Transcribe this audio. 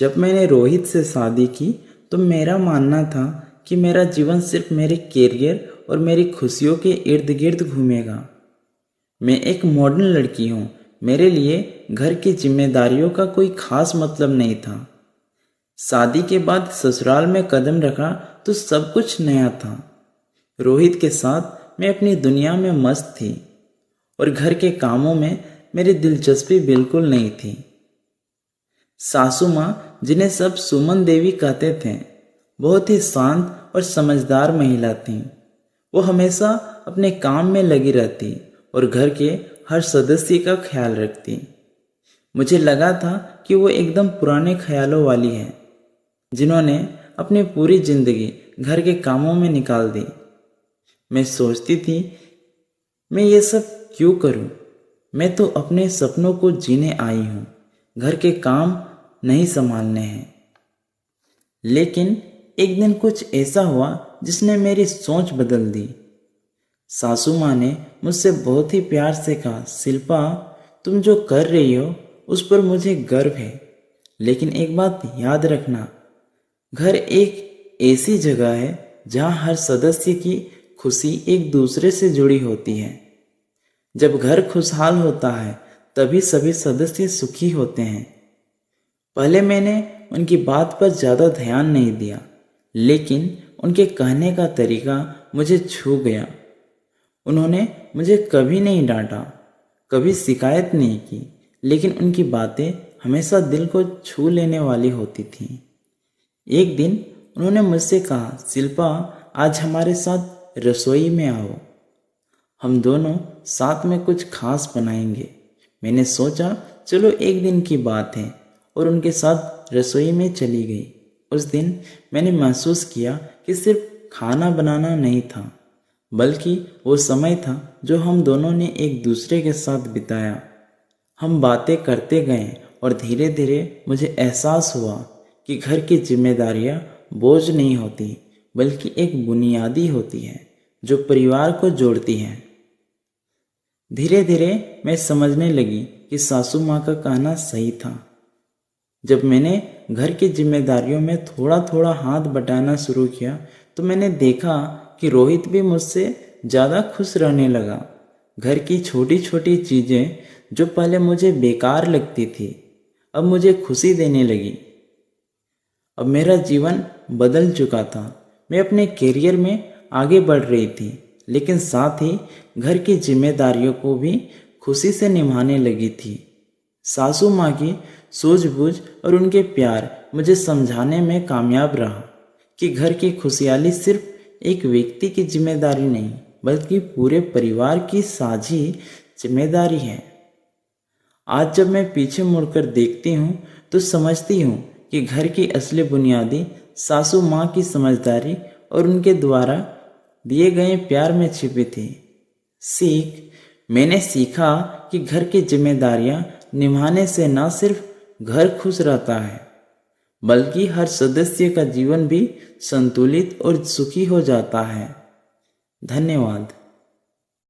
जब मैंने रोहित से शादी की तो मेरा मानना था कि मेरा जीवन सिर्फ मेरे कैरियर और मेरी खुशियों के इर्द गिर्द घूमेगा। मैं एक मॉडर्न लड़की हूँ। मेरे लिए घर की जिम्मेदारियों का कोई खास मतलब नहीं था। शादी के बाद ससुराल में कदम रखा तो सब कुछ नया था। रोहित के साथ मैं अपनी दुनिया में मस्त थी और घर के कामों में मेरी दिलचस्पी बिल्कुल नहीं थी। सासू माँ, जिन्हें सब सुमन देवी कहते थे, बहुत ही शांत और समझदार महिला थीं। वो हमेशा अपने काम में लगी रहती और घर के हर सदस्य का ख्याल रखती। मुझे लगा था कि वो एकदम पुराने ख्यालों वाली है, जिन्होंने अपनी पूरी जिंदगी घर के कामों में निकाल दी। मैं सोचती थी, मैं ये सब क्यों करूं? मैं तो अपने सपनों को जीने आई हूँ, घर के काम नहीं संभालने हैं। लेकिन एक दिन कुछ ऐसा हुआ जिसने मेरी सोच बदल दी। सासू माँ ने मुझसे बहुत ही प्यार से कहा, शिल्पा, तुम जो कर रही हो उस पर मुझे गर्व है, लेकिन एक बात याद रखना, घर एक ऐसी जगह है जहाँ हर सदस्य की खुशी एक दूसरे से जुड़ी होती है। जब घर खुशहाल होता है तभी सभी सदस्य सुखी होते हैं। पहले मैंने उनकी बात पर ज़्यादा ध्यान नहीं दिया, लेकिन उनके कहने का तरीका मुझे छू गया। उन्होंने मुझे कभी नहीं डांटा, कभी शिकायत नहीं की, लेकिन उनकी बातें हमेशा दिल को छू लेने वाली होती थीं। एक दिन उन्होंने मुझसे कहा, शिल्पा, आज हमारे साथ रसोई में आओ, हम दोनों साथ में कुछ खास बनाएंगे। मैंने सोचा चलो एक दिन की बात है और उनके साथ रसोई में चली गई। उस दिन मैंने महसूस किया कि सिर्फ खाना बनाना नहीं था, बल्कि वो समय था जो हम दोनों ने एक दूसरे के साथ बिताया। हम बातें करते गए और धीरे धीरे मुझे एहसास हुआ कि घर की जिम्मेदारियां बोझ नहीं होती, बल्कि एक बुनियादी होती है जो परिवार को जोड़ती है। धीरे धीरे मैं समझने लगी कि सासू माँ का कहना सही था। जब मैंने घर की जिम्मेदारियों में थोड़ा थोड़ा हाथ बटाना शुरू किया तो मैंने देखा कि रोहित भी मुझसे ज़्यादा खुश रहने लगा। घर की छोटी छोटी चीज़ें जो पहले मुझे बेकार लगती थी, अब मुझे खुशी देने लगी। अब मेरा जीवन बदल चुका था। मैं अपने कैरियर में आगे बढ़ रही थी, लेकिन साथ ही घर की जिम्मेदारियों को भी खुशी से निभाने लगी थी। सासू माँ की सूझबूझ और उनके प्यार मुझे समझाने में कामयाब रहा कि घर की खुशहाली सिर्फ एक व्यक्ति की जिम्मेदारी नहीं, बल्कि पूरे परिवार की साझी जिम्मेदारी है। आज जब मैं पीछे मुड़कर देखती हूँ तो समझती हूँ कि घर की असली बुनियादी सासू माँ की समझदारी और उनके द्वारा दिए गए प्यार में छिपी थी। मैंने सीखा कि घर की जिम्मेदारियां निभाने से न सिर्फ घर खुश रहता है, बल्कि हर सदस्य का जीवन भी संतुलित और सुखी हो जाता है। धन्यवाद।